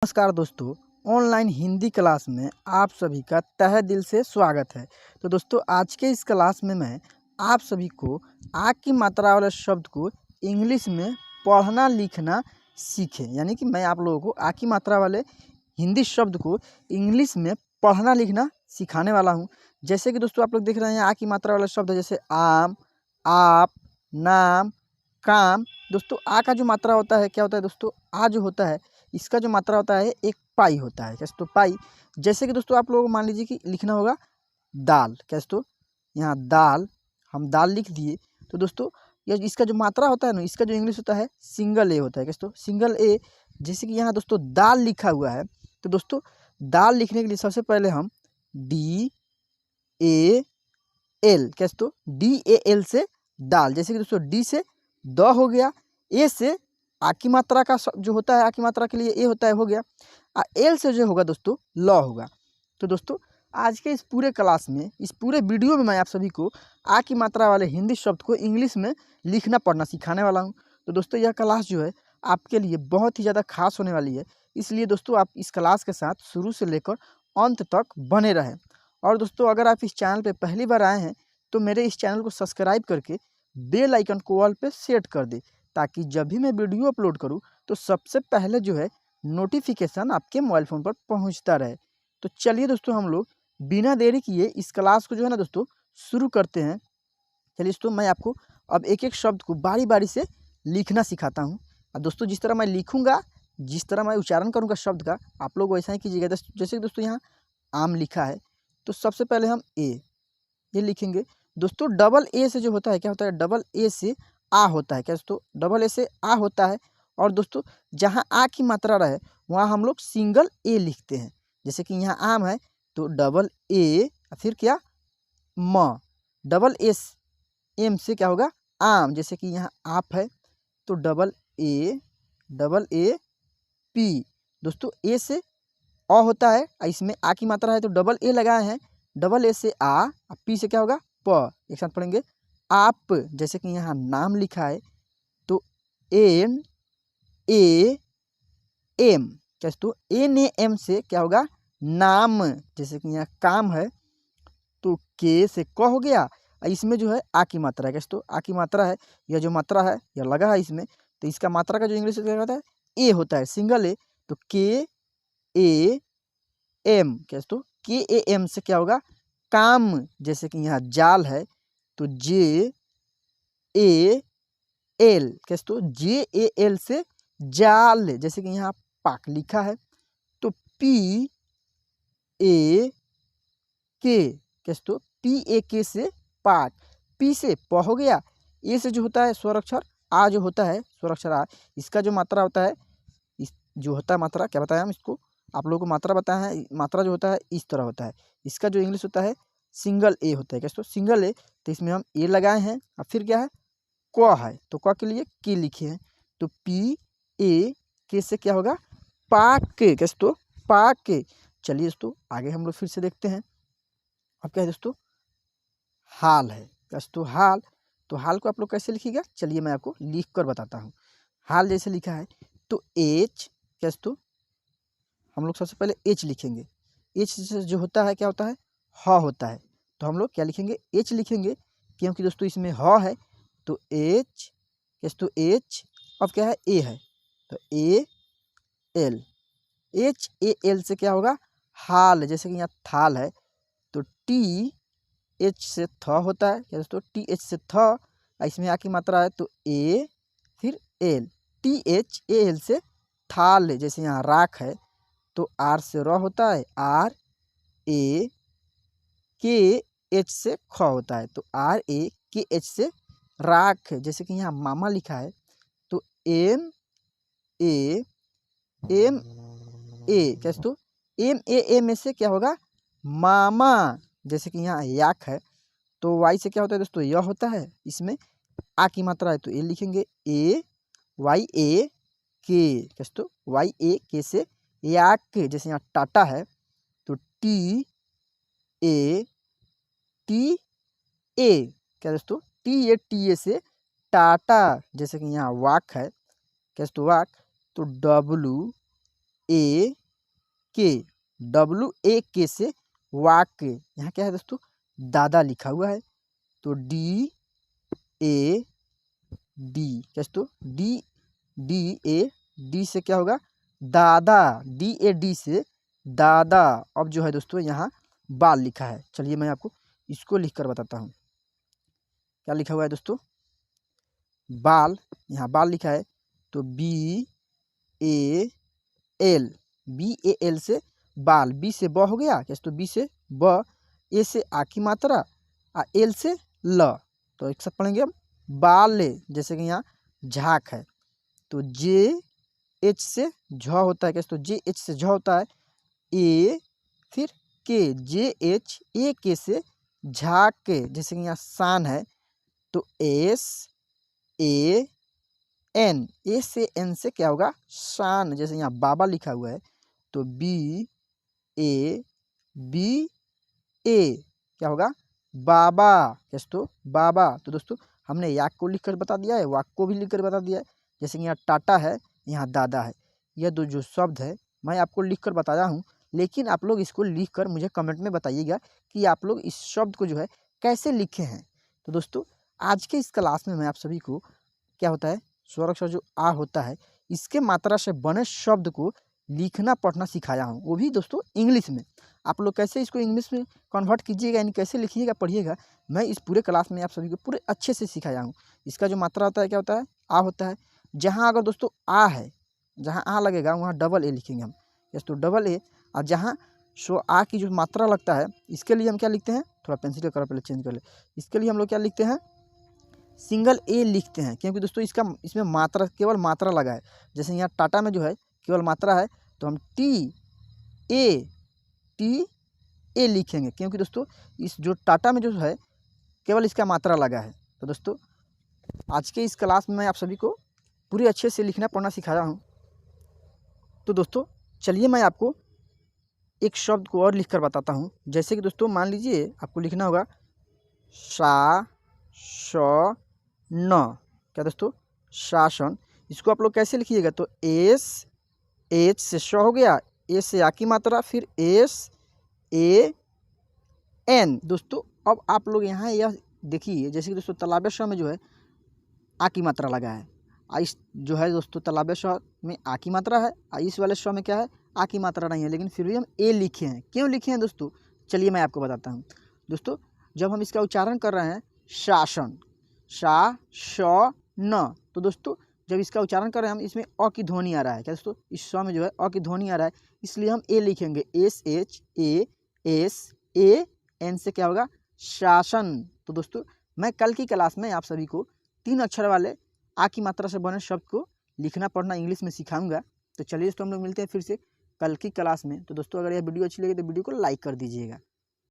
नमस्कार दोस्तों, online Hindi class में आप सभी का तहे दिल से स्वागत है। तो दोस्तों, आज के इस क्लास में मैं आप सभी को आ की मात्रा वाले शब्द को इंग्लिश में पढ़ना लिखना सीखें, यानी कि मैं आप लोगों को आ की मात्रा वाले हिंदी शब्द को इंग्लिश में पढ़ना लिखना सिखाने वाला हूं। जैसे कि दोस्तों आप लोग देख रहे हैं आ की मात्रा वाला शब्द है, जैसे आम, आप, नाम, काम। दोस्तों आ का जो मात्रा होता है क्या होता है दोस्तों, आ जो होता है इसका जो मात्रा होता है एक पाई होता है। कैसे तो पाई, जैसे कि दोस्तों आप लोगों को मान लीजिए कि लिखना होगा दाल। कैसे तो यहाँ दाल, हम दाल लिख दिए। तो दोस्तों ये इसका जो मात्रा होता है ना, इसका जो इंग्लिश होता है सिंगल ए होता है। कैसे तो सिंगल ए। जैसे कि यहाँ दोस्तों दाल लिखा हुआ है, तो दोस्तों दाल लिखने के लिए सबसे पहले हम डी ए एल, कैसे तो डी ए एल से दाल। जैसे कि दोस्तों डी से द हो गया, ए से आ की मात्रा का जो होता है आ की मात्रा के लिए ए होता है, हो गया। एल से जो होगा दोस्तों ल होगा। तो दोस्तों आज के इस पूरे क्लास में, इस पूरे वीडियो में मैं आप सभी को आ की मात्रा वाले हिंदी शब्द को इंग्लिश में लिखना पढ़ना सिखाने वाला हूं। तो दोस्तों यह क्लास जो है आपके लिए बहुत ही ज़्यादा खास होने वाली है, इसलिए दोस्तों आप इस क्लास के साथ शुरू से लेकर अंत तक बने रहें। और दोस्तों अगर आप इस चैनल पर पहली बार आए हैं तो मेरे इस चैनल को सब्सक्राइब करके बेल आइकन को ऑल पे सेट कर दे, ताकि जब भी मैं वीडियो अपलोड करूं तो सबसे पहले जो है नोटिफिकेशन आपके मोबाइल फ़ोन पर पहुंचता रहे। तो चलिए दोस्तों हम लोग बिना देरी किए इस क्लास को जो है ना दोस्तों शुरू करते हैं। चलिए दोस्तों मैं आपको अब एक एक शब्द को बारी बारी से लिखना सिखाता हूँ। और दोस्तों जिस तरह मैं लिखूँगा, जिस तरह मैं उच्चारण करूँगा शब्द का, आप लोग वैसा ही कीजिएगा। जैसे कि दोस्तों यहाँ आम लिखा है, तो सबसे पहले हम ये लिखेंगे। दोस्तों डबल ए से जो होता है क्या होता है, डबल ए से आ होता है। क्या दोस्तों डबल ए से आ होता है। और दोस्तों जहाँ आ की मात्रा रहे वहाँ हम लोग सिंगल ए लिखते हैं। जैसे कि यहाँ आम है तो डबल ए, फिर क्या म, डबल एस एम से क्या होगा आम। जैसे कि यहाँ आप है तो डबल ए पी। दोस्तों ए से अ होता है, इसमें आ की मात्रा है तो डबल ए लगाए हैं। डबल ए से आ, पी से क्या होगा प। एक साथ पढ़ेंगे आप। जैसे कि यहाँ नाम लिखा है तो एन ए एम। कैसे तो एन ए एम से क्या होगा नाम। जैसे कि यहाँ काम है तो के से क हो गया। इसमें जो है आ की मात्रा है। कैसे तो आ की मात्रा है, यह जो मात्रा है यह लगा है इसमें, तो इसका मात्रा का जो इंग्लिश में क्या होता है ए होता है, सिंगल ए। तो के ए एम। कैसे तो के ए एम से क्या होगा काम। जैसे कि यहाँ जाल है तो जे ए एल। कैसे तो जे ए एल से जाल। जैसे कि यहाँ पाक लिखा है तो पी ए के। कैसे तो पी ए के से पाक। पी से प हो गया। ए से जो होता है स्वर अक्षर आ, जो होता है स्वर अक्षर आ, इसका जो मात्रा होता है, इस जो होता है मात्रा क्या बताया हम इसको, आप लोगों को मात्रा बताया है। मात्रा जो होता है इस तरह होता है, इसका जो इंग्लिश होता है सिंगल ए होता है। कैसे तो सिंगल ए, तो इसमें हम ए लगाए हैं। अब फिर क्या है क है तो क के लिए के लिखे हैं। तो पी ए के से क्या होगा पाक। कैसे तो पाक। चलिए दोस्तों आगे हम लोग फिर से देखते हैं। अब क्या है दोस्तों हाल है। कैसे तो हाल, तो हाल को आप लोग कैसे लिखिएगा, चलिए मैं आपको लिख कर बताता हूँ। हाल जैसे लिखा है तो एच। कैसे तो हम लोग सबसे पहले एच लिखेंगे। एच से जो होता है क्या होता है ह होता है, तो हम लोग क्या लिखेंगे एच लिखेंगे, क्योंकि दोस्तों इसमें ह है तो एच। कैसे तो एच। अब क्या है ए है तो A L. H A L से क्या होगा हाल। जैसे कि यहाँ थाल है तो टी एच से थ होता है। क्या दोस्तों टी एच से थ, इसमें आ की मात्रा है तो ए फिर L. T H A L से थाल। जैसे यहाँ राख है तो आर से र होता है, आर ए के एच से ख होता है तो आर ए के एच से राख। जैसे कि यहाँ मामा लिखा है तो एम ए एम ए। कैसे तो एम ए में से क्या होगा मामा। जैसे कि यहाँ याक है तो वाई से क्या होता है दोस्तों यह होता है, इसमें आ की मात्रा है तो ए लिखेंगे ए वाई ए के। कैसे तो वाई ए के से याक। जैसे यहाँ टाटा है तो टी ए क्या दोस्तों टी ए से टाटा। जैसे कि यहाँ वाक है। कैसे तो वाक तो डब्लू ए के, WAK से वाक, यहाँ क्या है दोस्तों दादा लिखा हुआ है, तो DAD, क्या दोस्तों DAD से क्या होगा दादा, DAD से दादा। अब जो है दोस्तों यहाँ बाल लिखा है, चलिए मैं आपको इसको लिख कर बताता हूँ। क्या लिखा हुआ है दोस्तों बाल, यहाँ बाल लिखा है, तो BAL से बाल, B से ब हो गया, क्या तो B से ब, A से आ की मात्रा, L से ल, तो एक साथ पढ़ेंगे हम बाल, जैसे कि यहाँ झाक है, तो JH से झ होता है, क्या तो JH से झ होता है, A फिर के, JHAK से झाक, जैसे कि यहाँ शान है, तो SAN, A से N से क्या होगा शान, जैसे यहाँ बाबा लिखा हुआ है, तो BABA क्या होगा बाबा, दोस्तों बाबा। तो दोस्तों हमने याक को लिखकर बता दिया है, वाक को भी लिखकर बता दिया है, जैसे कि यहाँ टाटा है, यहाँ दादा है, यह दो जो शब्द है मैं आपको लिखकर बताया हूँ, लेकिन आप लोग इसको लिखकर मुझे कमेंट में बताइएगा कि आप लोग इस शब्द को जो है कैसे लिखे हैं। तो दोस्तों आज के इस क्लास में मैं आप सभी को क्या होता है स्वर अक्षर जो आ होता है इसके मात्रा से बने शब्द को लिखना पढ़ना सिखाया हूँ, वो भी दोस्तों इंग्लिश में। आप लोग कैसे इसको इंग्लिश में कन्वर्ट कीजिएगा, यानी कैसे लिखिएगा पढ़िएगा, मैं इस पूरे क्लास में आप सभी को पूरे अच्छे से सिखाया हूँ। इसका जो मात्रा होता है क्या होता है आ होता है, जहाँ अगर दोस्तों आ है, जहाँ आ लगेगा वहाँ डबल ए लिखेंगे हम, दोस्तों डबल ए, और जहाँ सो आ की जो मात्रा लगता है इसके लिए हम क्या लिखते हैं, थोड़ा पेंसिल का कलर पहले चेंज कर ले, इसके लिए हम लोग क्या लिखते हैं सिंगल ए लिखते हैं, क्योंकि दोस्तों इसमें मात्रा केवल मात्रा लगा है। जैसे यहाँ टाटा में जो है केवल मात्रा है, तो हम टी ए लिखेंगे, क्योंकि दोस्तों इस जो टाटा में जो है केवल इसका मात्रा लगा है। तो दोस्तों आज के इस क्लास में मैं आप सभी को पूरे अच्छे से लिखना पढ़ना सिखाया हूँ। तो दोस्तों चलिए मैं आपको एक शब्द को और लिखकर बताता हूँ। जैसे कि दोस्तों मान लीजिए आपको लिखना होगा सा श न, क्या दोस्तों शासन, इसको आप लोग कैसे लिखिएगा, तो SH से श हो गया, ए से आ की मात्रा, फिर SAN। दोस्तों अब आप लोग यहाँ यह देखिए, जैसे कि दोस्तों तालाबे श में जो है आ की मात्रा लगा है, इस जो है दोस्तों तालाबे श में आ की मात्रा है, इस वाले श में क्या है आ की मात्रा नहीं है, लेकिन फिर भी हम ए लिखे हैं। क्यों लिखे हैं दोस्तों, चलिए मैं आपको बताता हूँ। दोस्तों जब हम इसका उच्चारण कर रहे हैं शासन, सा श न, तो दोस्तों जब इसका उच्चारण कर रहे हैं हम, इसमें अ की ध्वनि आ रहा है, क्या दोस्तों इस श में जो है अ की ध्वनि आ रहा है, इसलिए हम ए लिखेंगे, SHASAN से क्या होगा शासन। तो दोस्तों मैं कल की क्लास में आप सभी को 3 अक्षर वाले आ की मात्रा से बने शब्द को लिखना पढ़ना इंग्लिश में सिखाऊंगा। तो चलिए दोस्तों हम लोग मिलते हैं फिर से कल की क्लास में। तो दोस्तों अगर यह वीडियो अच्छी लगे तो वीडियो को लाइक कर दीजिएगा।